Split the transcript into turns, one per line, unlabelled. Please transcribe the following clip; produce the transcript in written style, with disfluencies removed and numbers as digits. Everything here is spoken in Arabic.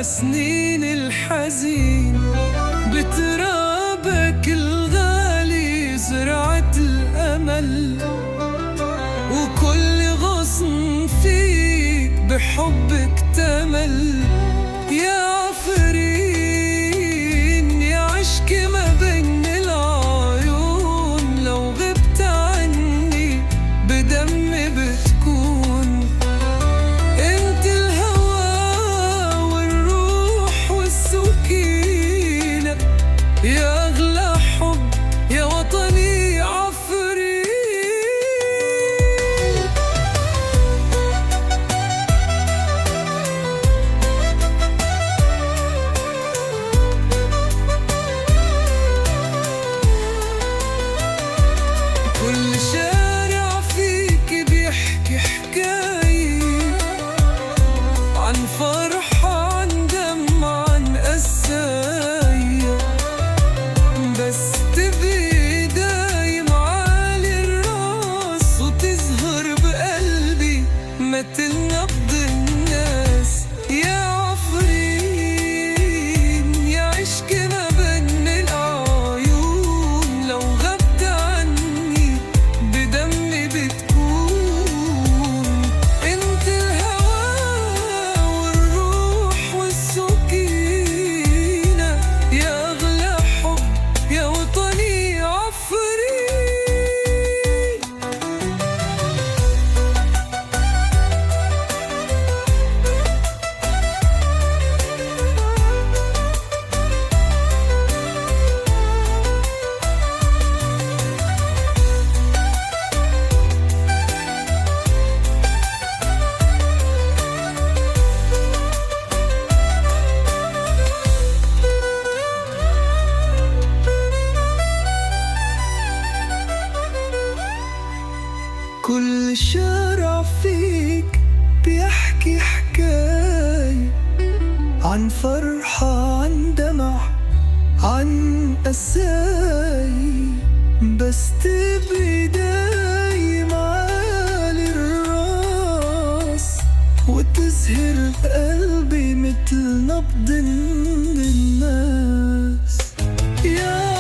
سنين الحزين بترابك الغالي زرعت الأمل، وكل غصن فيك بحبك تمل. يا عفرين يا عشق ما بين العيون، لو غبت عني بدمي بتكون. انت الهوى والروح والسكينة، يا أغلى حب يا وطني عفرين. كل شارع فيك بيحكي حكاية عن فرحة، عن دمع، عن قساية، بس تبقي دايم عالي الراس وتزهر بقلبي مثل نبض الناس. يا عفرين يا عشق ما بين العيون، لو غبت عني بدمي بتكون. انت الهوى والروح والسكينة، يا أغلى حب يا وطني عفرين. كل شارع فيك بيحكي حكاية عن فرحة، عن دمع، عن قساية، بس تبقي دايم عالي الراس وتزهر قلبي مثل نبض الناس. يا